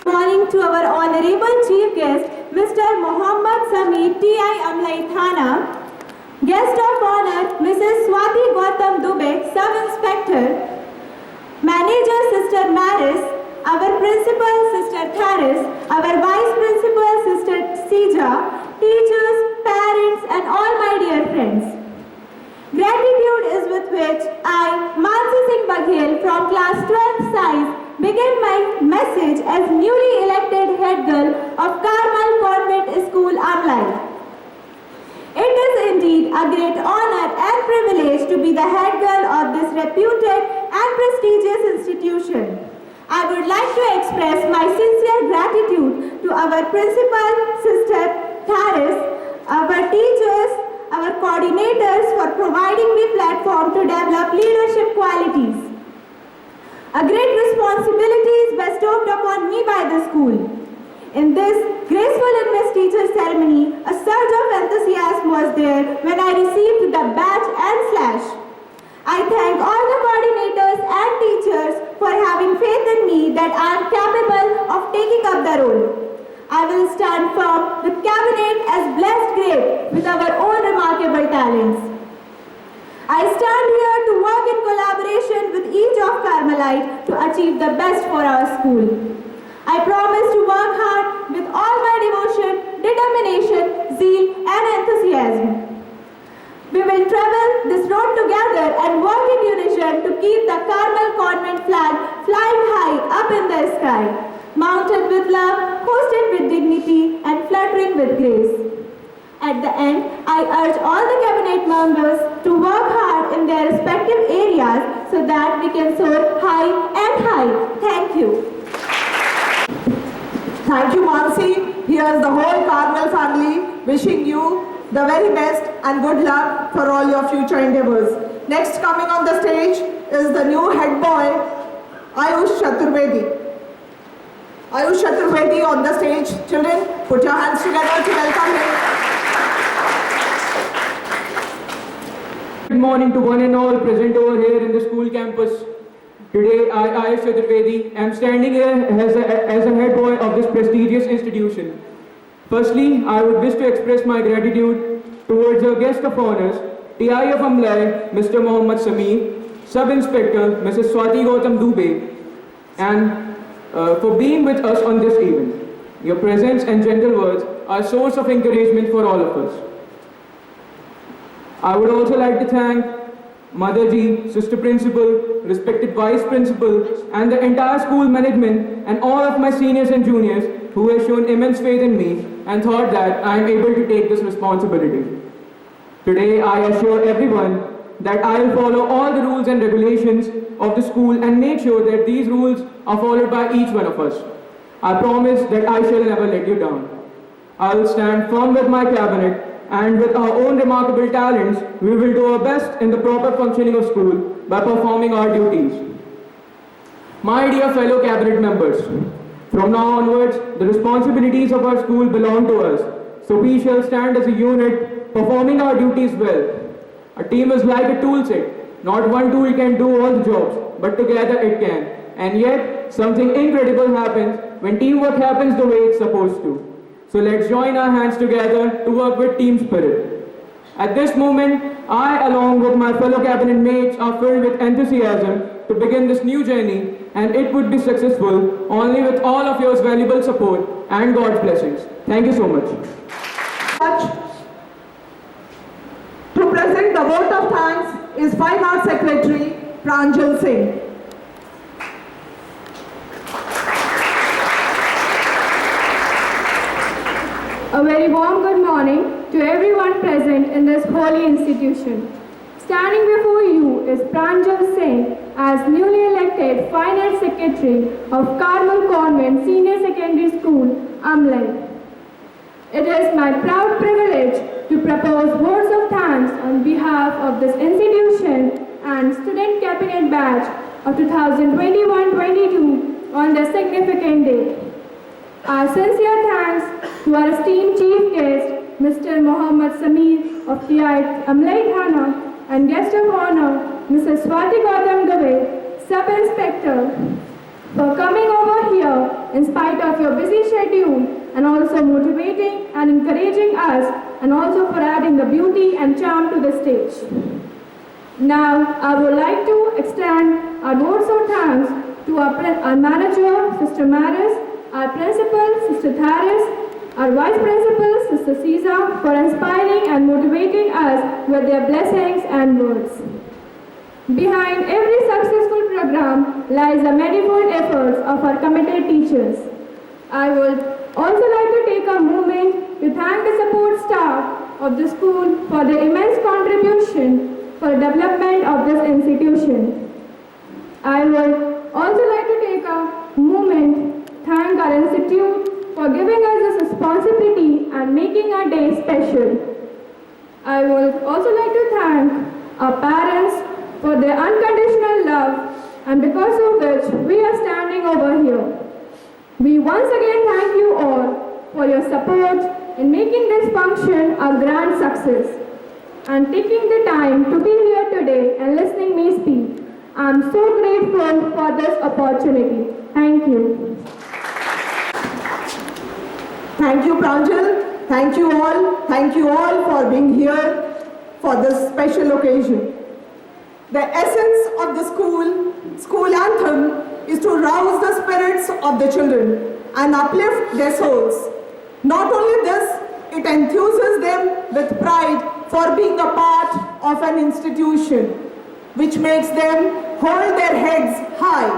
Morning to our honorable chief guest, Mr. Mohammad Sameer T.I. Amlai Thana. Guest of honor, Mrs. Swati Gautam Dubey, Sub-Inspector. Manager, Sister Maris. Our principal, Sister Tharis. Our vice principal, Sister Sija. Teachers, parents, and all my dear friends. Gratitude is with which I, Mansi Singh Baghel from class 12th Science, begin my message as newly elected head girl of Carmel Convent School, Amlai. It is indeed a great honor and privilege to be the head girl of this reputed and prestigious institution. I would like to express my sincere gratitude to our principal, Sister Tharis, our teachers, our coordinators for providing me platform to develop leadership qualities. A great responsibility is bestowed upon me by the school. In this graceful investiture ceremony, a surge of enthusiasm was there when I received the badge and slash. I thank all the coordinators and teachers for having faith in me that I am capable of taking up the role. I will stand firm with cabinet as blessed great with our own remarkable talents. I stand here to work in collaboration with each of Carmelite to achieve the best for our school. I promise to work hard with all my devotion, determination, zeal and enthusiasm. We will travel this road together and work in unison to keep the Carmel Convent flag flying high up in the sky, mounted with love, hosted with dignity and fluttering with grace. At the end, I urge all the cabinet members to work hard in their respective areas so that we can soar high and high. Thank you. Thank you, Mansi. Here's the whole Carmel family wishing you the very best and good luck for all your future endeavors. Next coming on the stage is the new head boy, Ayush Chaturvedi. Ayush Chaturvedi on the stage. Children, put your hands together to welcome him. Good morning to one and all present over here in the school campus. Today, I, Ayush Chaturvedi, am standing here as a head boy of this prestigious institution. Firstly, I would wish to express my gratitude towards our guest of honors, TI of Amlai, Mr. Mohammad Sameer, Sub-Inspector, Mrs. Swati Gautam Dubey, and for being with us on this event. Your presence and gentle words are a source of encouragement for all of us. I would also like to thank Mother Ji, Sister Principal, respected Vice Principal, and the entire school management and all of my seniors and juniors who have shown immense faith in me and thought that I am able to take this responsibility. Today, I assure everyone that I will follow all the rules and regulations of the school and make sure that these rules are followed by each one of us. I promise that I shall never let you down. I will stand firm with my cabinet, and with our own remarkable talents, we will do our best in the proper functioning of school by performing our duties. My dear fellow cabinet members, from now onwards, the responsibilities of our school belong to us, so we shall stand as a unit, performing our duties well. A team is like a tool set. Not one tool can do all the jobs, but together it can. And yet, something incredible happens when teamwork happens the way it's supposed to. So let's join our hands together to work with team spirit. At this moment, I, along with my fellow cabinet mates, are filled with enthusiasm to begin this new journey, and it would be successful only with all of your valuable support and God's blessings. Thank you so much. To present the vote of thanks is Fine Arts Secretary Pranjal Singh. A very warm good morning to everyone present in this holy institution. Standing before you is Pranjal Singh as newly elected Fine Arts Secretary of Carmel Convent Senior Secondary School, Amlai. It is my proud privilege to propose words of thanks on behalf of this institution and Student Cabinet Batch of 2021-22 on this significant day. Our sincere thanks to our esteemed Chief Guest, Mr. Mohammad Sameer of TI Amlai Thana, and Guest of Honor, Mrs. Swati Gautam Dubey, Sub-Inspector, for coming over here in spite of your busy schedule, and also motivating and encouraging us, and also for adding the beauty and charm to the stage. Now, I would like to extend our votes of thanks to our manager, Sister Maris, our principal, Sister Tharis, our vice principal, Sister Caesar, for inspiring and motivating us with their blessings and words. Behind every successful program lies the manifold efforts of our committed teachers. I would also like to take a moment to thank the support staff of the school for their immense contribution for the development of this institution. I would also like to take a moment to thank our institute for giving us this responsibility and making our day special. I would also like to thank our parents for their unconditional love, and because of which we are standing over here. We once again thank you all for your support in making this function a grand success and taking the time to be here today and listening me speak. I am so grateful for this opportunity. Thank you. Thank you, Pranjal. Thank you all. Thank you all for being here for this special occasion. The essence of the school anthem is to rouse the spirits of the children and uplift their souls. Not only this, it enthuses them with pride for being a part of an institution, which makes them hold their heads high.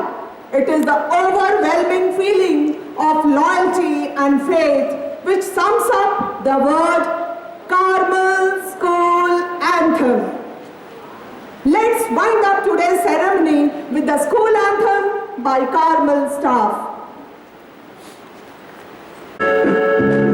It is the overwhelming feeling of loyalty and faith which sums up the word Carmel School Anthem. Let's wind up today's ceremony with the school anthem by Carmel staff. School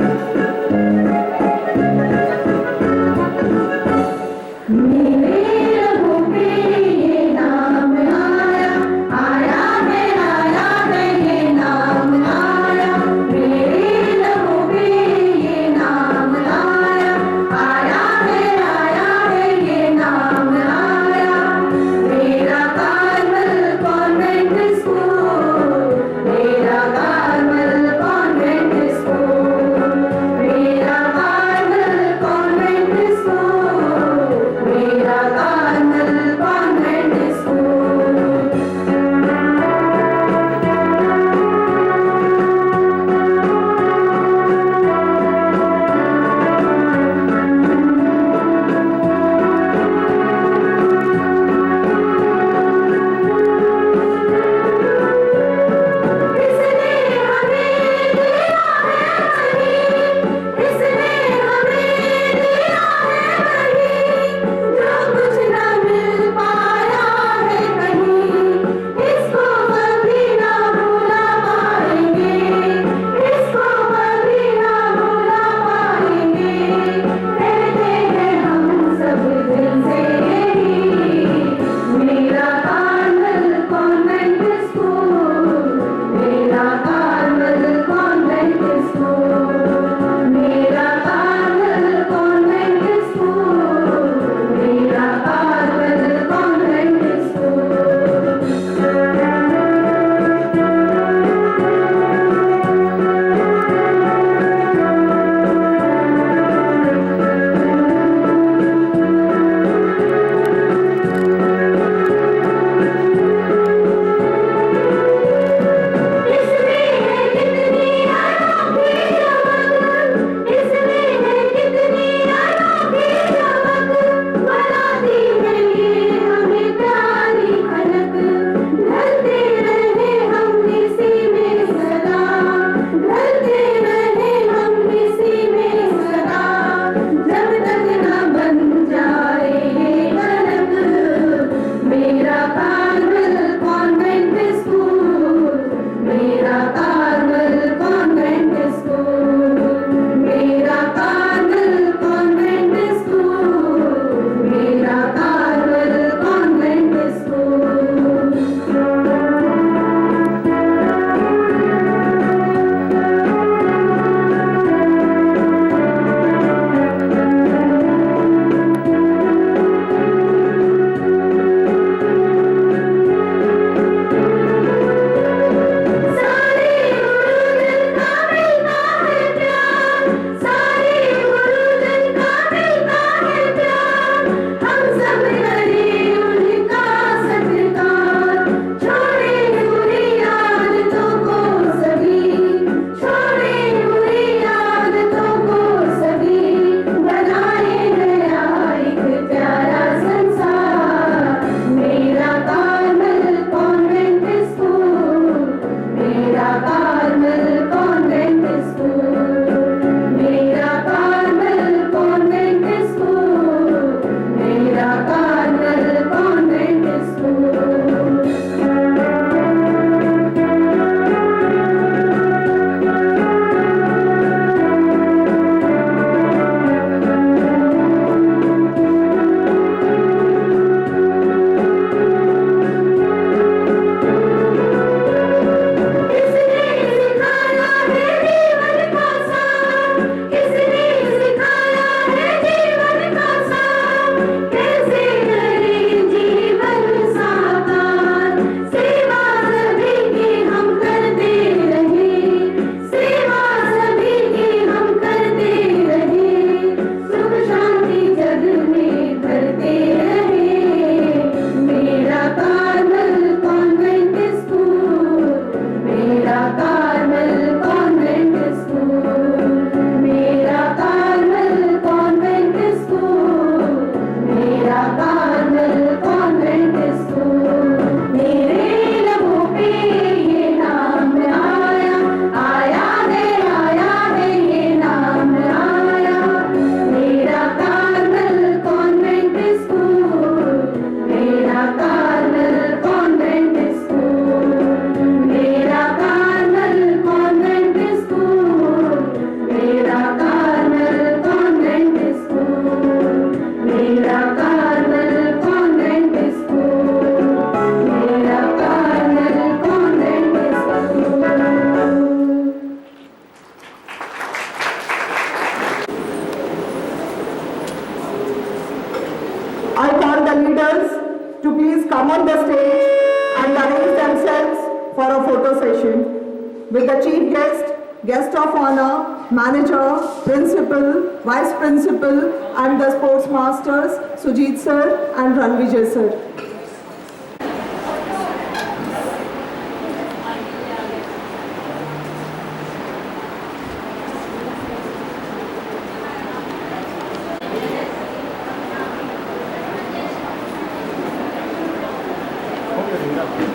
the chief guest, guest of honor, manager, principal, vice principal, and the sports masters, Sujit sir and Ranvijay sir.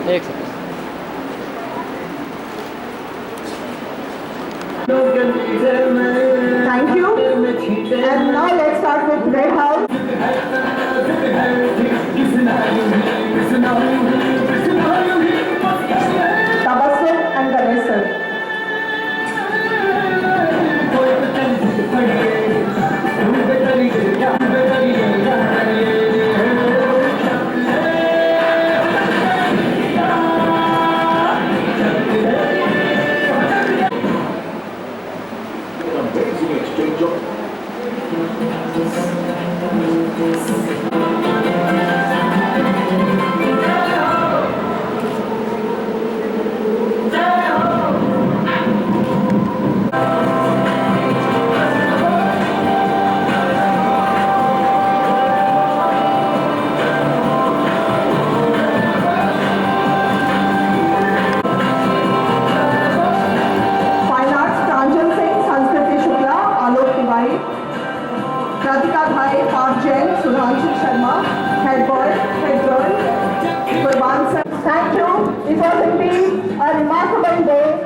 एक second Thank you. And now let's start with Red House. Tabassum and Ganesh sir. Amazing exchange of